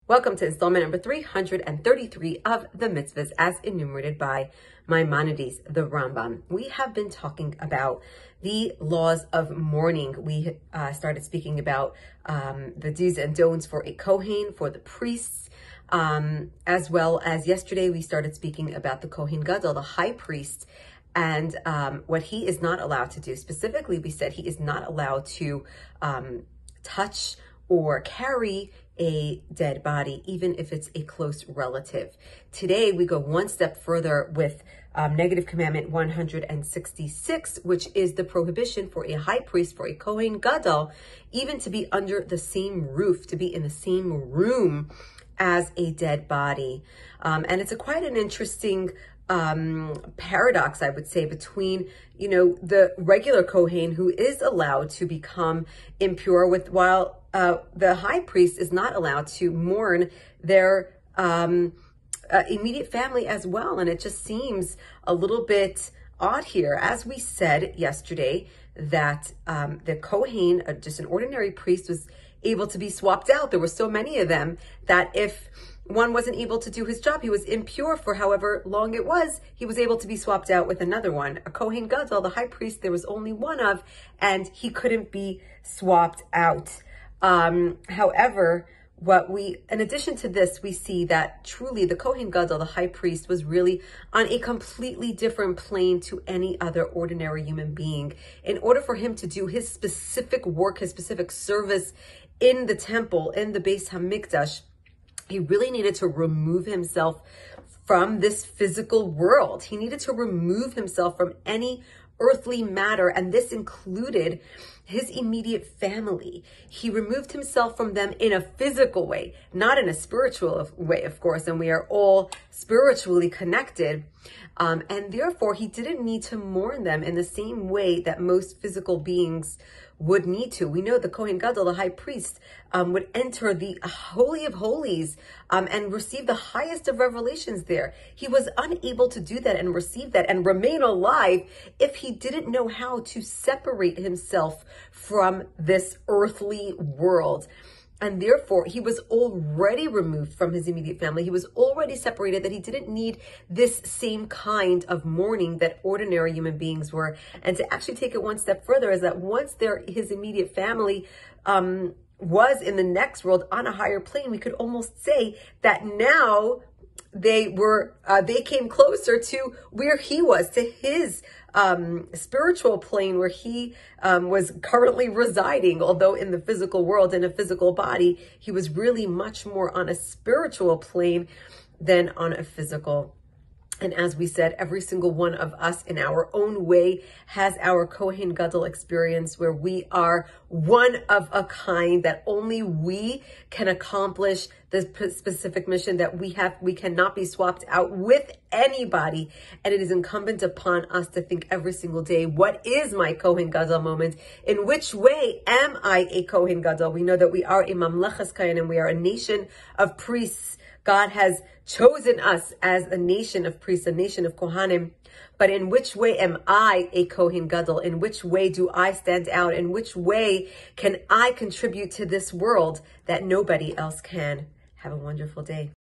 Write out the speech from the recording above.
Welcome to installment number 333 of the Mitzvahs as enumerated by Maimonides, the Rambam. We have been talking about the laws of mourning. We started speaking about the do's and don'ts for a Kohen, for the priests, as well as yesterday we started speaking about the Kohen Gadol, the high priest, and what he is not allowed to do. Specifically, we said he is not allowed to touch or carry a dead body, even if it's a close relative. Today, we go one step further with negative commandment 166, which is the prohibition for a high priest, for a Kohen Gadol, even to be under the same roof, to be in the same room as a dead body. And it's quite an interesting paradox, I would say, between, the regular Kohen who is allowed to become impure while the high priest is not allowed to mourn their immediate family as well. And it just seems a little bit odd here. As we said yesterday, that the Kohen, just an ordinary priest, was able to be swapped out. There were so many of them that if one wasn't able to do his job, he was impure for however long it was, he was able to be swapped out with another one. A Kohen Gadol, the high priest, there was only one of, and he couldn't be swapped out. However, in addition to this, we see that truly the Kohen Gadol, the high priest, was really on a completely different plane to any other ordinary human being. In order for him to do his specific work, his specific service in the temple, in the Beis HaMikdash, he really needed to remove himself from this physical world. He needed to remove himself from any earthly matter, and this included his immediate family. He removed himself from them in a physical way, not in a spiritual way, of course, and we are all spiritually connected. And therefore, he didn't need to mourn them in the same way that most physical beings would need to. We know the Kohen Gadol, the high priest, would enter the Holy of Holies and receive the highest of revelations there. He was unable to do that and receive that and remain alive if he didn't know how to separate himself from this earthly world. And therefore, he was already removed from his immediate family. He was already separated, that he didn't need this same kind of mourning that ordinary human beings were. And to actually take it one step further is that once his immediate family was in the next world on a higher plane, we could almost say that now they came closer to where he was, to his spiritual plane where he was currently residing. Although in the physical world, in a physical body, he was really much more on a spiritual plane than on a physical. And as we said, every single one of us in our own way has our Kohen Gadol experience where we are one of a kind, that only we can accomplish the specific mission that we have. We cannot be swapped out with anybody. And it is incumbent upon us to think every single day, what is my Kohen Gadol moment? In which way am I a Kohen Gadol? We know that we are a Mamlechas Kayan, and we are a nation of priests. God has chosen us as a nation of priests, a nation of Kohanim. But in which way am I a Kohen Gadol? In which way do I stand out? In which way can I contribute to this world that nobody else can? Have a wonderful day.